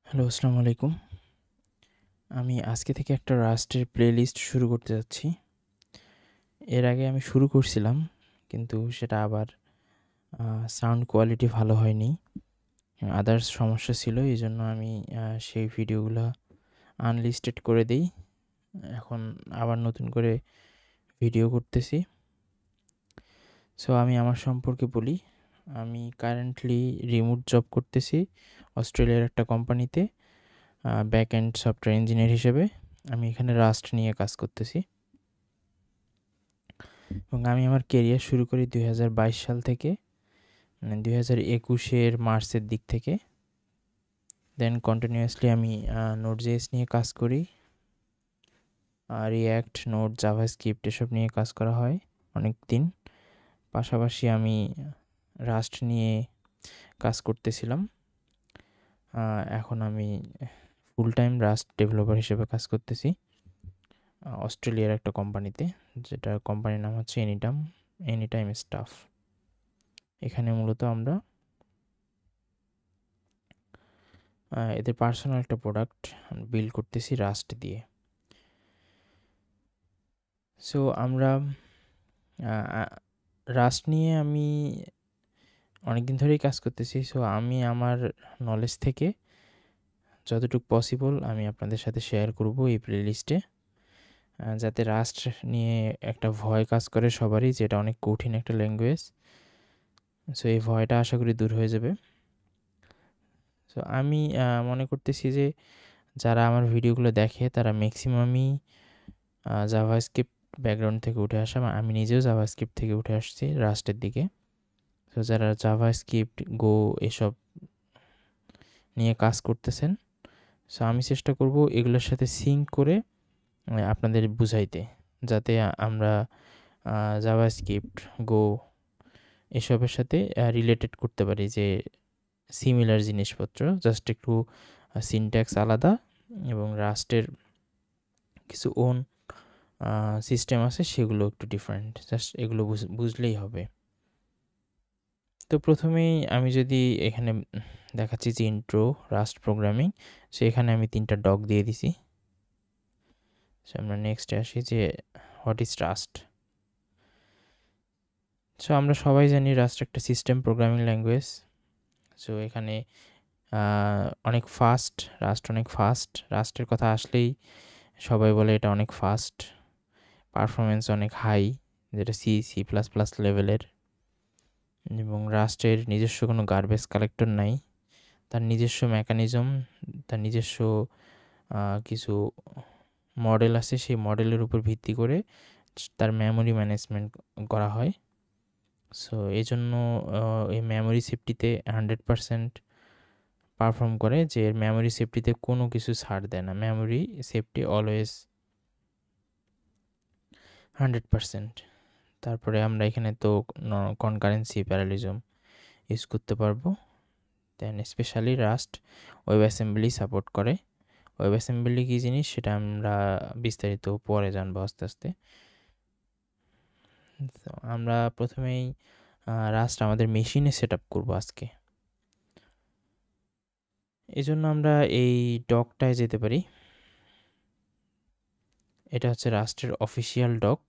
Hello, আসসালামু আলাইকুম। আমি আজকে থেকে একটা রাস্টের প্লেলিস্ট শুরু করতে যাচ্ছি। এর আগে আমি শুরু করছিলাম, কিন্তু সেটা আবার সাউন্ড কোয়ালিটি ভালো হয়নি। আদার্স সমস্যা ছিল। এইজন্য আমি সেই ভিডিওগুলা আনলিস্টেড করে দেই। এখন আবার নতুন করে ভিডিও করতেছি। সো আমি আমার সম্পর্কে বলি। আমি কারেন্টলি রিমোট জব করতেছি অস্ট্রেলিয়ার একটা কোম্পানিতে, ব্যাক এন্ড সফটওয়্যার ইঞ্জিনিয়ার হিসেবে। আমি এখানে রাস্ট নিয়ে কাজ করতেছি এবং আমি আমার কেরিয়ার শুরু করি 2022 সাল থেকে, মানে 2021-এর মার্চের দিক থেকে। দেন কন্টিনিউয়াসলি আমি নোড.জেএস নিয়ে কাজ করি, রিয়্যাক্ট, নোড, জাভাস্ক্রিপ্ট এসব নিয়ে কাজ করা হয় অনেক দিন। পাশাপাশি আমি রাস্ট নিয়ে কাজ করতেছিলাম। এখন আমি ফুল টাইম রাস্ট ডেভেলপার হিসেবে কাজ করতেছি অস্ট্রেলিয়ার একটা কোম্পানিতে, যেটা কোম্পানির নাম হচ্ছে এনিটাইম স্টাফ। এখানে মূলত আমরা এদের পার্সোনাল একটা প্রোডাক্ট বিল্ড করতেছি রাস্ট দিয়ে। সো আমরা রাস্ট নিয়ে আমি অনেকদিন ধরেই কাজ করতেছি। সো আমি আমার নলেজ থেকে যতটুকু পসিবল আমি আপনাদের সাথে শেয়ার করব এই প্লেলিস্টে, যাতে রাস্ট নিয়ে একটা ভয় কাজ করে সবারই, যেটা অনেক কঠিন একটা ল্যাঙ্গুয়েজ। সো এই ভয়টা আশা করি দূর হয়ে যাবে। সো আমি মনে করতেছি যে যারা আমার ভিডিওগুলো দেখে তারা ম্যাক্সিমামই জাভাস্ক্রিপ্ট ব্যাকগ্রাউন্ড থেকে উঠে আসা। আমি নিজেও জাভাস্ক্রিপ্ট থেকে উঠে আসছি রাস্টের দিকে। তো যারা জাভাস্ক্রিপ্ট, গো এসব নিয়ে কাজ করতেছেন, সো আমি চেষ্টা করব এগুলোর সাথে সিঙ্ক করে আপনাদের বুঝাইতে, যাতে আমরা জাভাস্ক্রিপ্ট, গো এসবের সাথে রিলেটেড করতে পারি, যে সিমিলার জিনিসপত্র, জাস্ট একটু সিনট্যাক্স আলাদা এবং রাস্টের কিছু ওন সিস্টেম আছে সেগুলো একটু ডিফারেন্ট। জাস্ট এগুলো বুঝলেই হবে। তো প্রথমেই আমি যদি এখানে দেখাচ্ছি যে ইন্ট্রো রাস্ট প্রোগ্রামিং, সো এখানে আমি 3টা ডগ দিয়ে দিছি। সো আমরা নেক্সটে আসি যে হোয়াট ইজ রাস্ট। সো আমরা সবাই জানি রাস্ট একটা সিস্টেম প্রোগ্রামিং ল্যাঙ্গুয়েজ। সো এখানে অনেক ফাস্ট, রাস্ট অনেক ফাস্ট। রাস্টের কথা আসলেই সবাই বলে এটা অনেক ফাস্ট, পারফরমেন্স অনেক হাই, যেটা সি++ লেভেলের। এবং রাস্টের নিজস্ব কোনো গার্বেজ কালেক্টর নাই। তার নিজস্ব মেকানিজম, তার নিজস্ব কিছু মডেল আছে, সেই মডেলের উপর ভিত্তি করে তার মেমোরি ম্যানেজমেন্ট করা হয়। সো এই জন্য এই মেমোরি সেফটিতে 100% পারফর্ম করে, যে মেমোরি সেফটিতে কোনো কিছু ছাড় দেয় না। Memory safety always 100%। তারপরে আমরা এখানে তো কনকারেন্সি, প্যারালিজম ইউজ করতে পারবো। Then specially Rust web assembly support করে। ওয়েব অ্যাসেম্বলি কী জিনিস সেটা আমরা বিস্তারিত পরে জানবো আস্তে আস্তে। তো আমরা প্রথমেই রাস্ট আমাদের মেশিনে সেট আপ করবো আজকে। এই জন্য আমরা এই ডকটায় যেতে পারি। এটা হচ্ছে রাস্টের অফিসিয়াল ডক,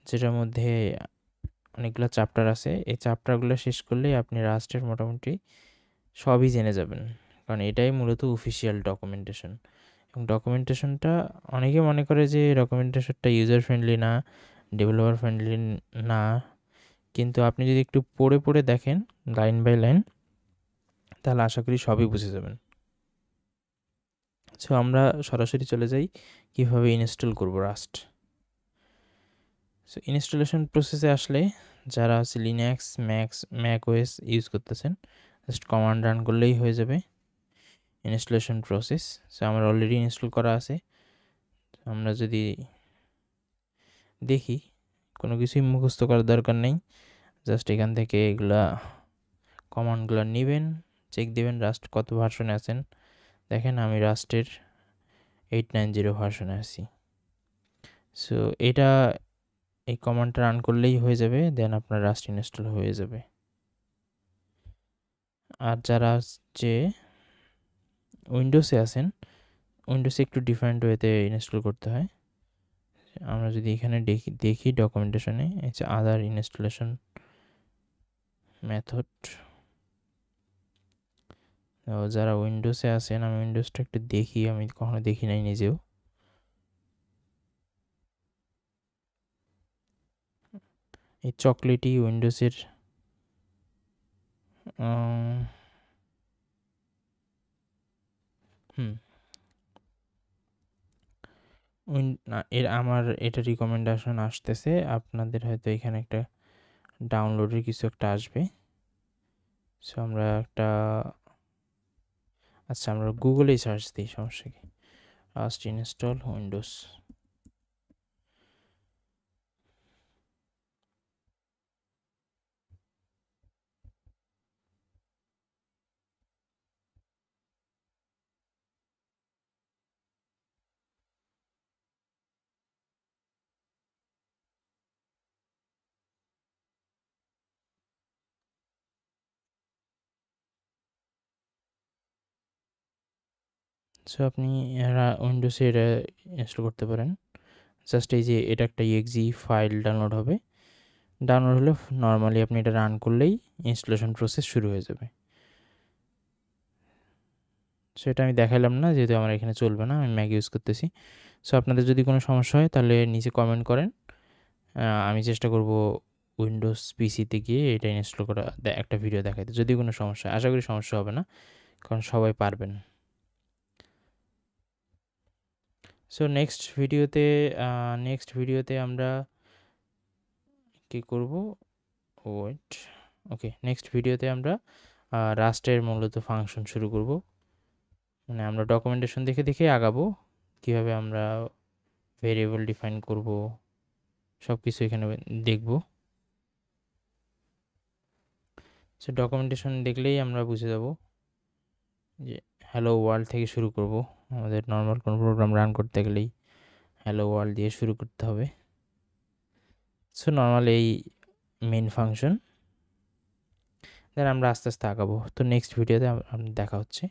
যেটার মধ্যে অনেকগুলো চ্যাপ্টার আছে। এই চ্যাপ্টারগুলো শেষ করলেই আপনি রাস্টের মোটামুটি সবই জেনে যাবেন, কারণ এটাই মূলত অফিসিয়াল ডকুমেন্টেশন। এবং ডকুমেন্টেশনটা অনেকে মনে করে যে ডকুমেন্টেশনটা ইউজার ফ্রেন্ডলি না, ডেভেলপার ফ্রেন্ডলি না, কিন্তু আপনি যদি একটু পড়ে পড়ে দেখেন লাইন বাই লাইন, তাহলে আশা করি সবই বুঝে যাবেন। সো আমরা সরাসরি চলে যাই কীভাবে ইনস্টল করব রাস্ট। সো ইনস্টলেশন প্রসেসে আসলে যারা হচ্ছে লিনাক্স, ম্যাক ওএস ইউজ করতেছেন, জাস্ট কমান্ড রান করলেই হয়ে যাবে ইনস্টলেশন প্রসেস। সো আমার অলরেডি ইনস্টল করা আছে। আমরা যদি দেখি, কোনো কিছুই মুখস্থ করার দরকার নেই, জাস্ট এখান থেকে এগুলা কমান্ডগুলো নেবেন, চেক দেবেন রাস্ট কত ভার্সনে আছেন। দেখেন আমি রাস্টের 890 ভার্সনে আছি। সো এটা এই কমান্ডটা রান করলেই হয়ে যাবে, দেন আপনার রাস্ট ইনস্টল হয়ে যাবে। আর যারা হচ্ছে উইন্ডোজে আছেন, উইন্ডোজে একটু ডিফারেন্ট ওয়েতে ইনস্টল করতে হয়। আমরা যদি এখানে দেখি ডকুমেন্টেশনে হচ্ছে আদার ইনস্টলেশন মেথড। যারা উইন্ডোজে আছেন, আমি উইন্ডোজটা একটু দেখি, আমি কখনো দেখি নাই নিজেও। এই চকলেটি উইন্ডোজের আমার এটা রিকমেন্ডেশন আসতেছে, আপনাদের হয়তো এখানে একটা ডাউনলোডের কিছু একটা আসবে। সো আমরা একটা, আচ্ছা আমরা গুগলেই সার্চ দিই, সমস্যা কি। Last install Windows. সো আপনি উইন্ডোজে এটা ইনস্টল করতে পারেন। জাস্ট এই যে এটা একটা exe ফাইল ডাউনলোড হবে, ডাউনলোড হলে নর্মালি আপনি এটা রান করলেই ইনস্টলেশন প্রসেস শুরু হয়ে যাবে। সো এটা আমি দেখাইলাম না, যেহেতু আমার এখানে চলবে না, আমি ম্যাক ইউজ করতেছি। সো আপনাদের যদি কোনো সমস্যা হয় তাহলে নিচে কমেন্ট করেন, আমি চেষ্টা করব উইন্ডোজ পিসিতে গিয়ে এটা ইনস্টল করা একটা ভিডিও দেখাইতে। যদি কোনো সমস্যা, আশা করি সমস্যা হবে না, কারণ সবাই পারবেন। সো নেক্সট ভিডিওতে আমরা কি করব, ওয়েট, ওকে, নেক্সট ভিডিওতে আমরা রাস্টের মূলত ফাংশন শুরু করব। মানে আমরা ডকুমেন্টেশন দেখে দেখে আগাবো, কিভাবে আমরা ভেরিয়েবল ডিফাইন করব, সব কিছু এখানে দেখব। সো ডকুমেন্টেশন দেখলেই আমরা বুঝে যাব যে হ্যালো ওয়ার্ল্ড থেকে শুরু করব। আমাদের নর্মাল কোনো প্রোগ্রাম রান করতে গেলেই হ্যালো ওয়ার্ল্ড দিয়ে শুরু করতে হবে। সো নর্মাল এই মেন ফাংশন, দেন আমরা আস্তে আস্তে আগাবো। তো নেক্সট ভিডিওতে দেখা হচ্ছে।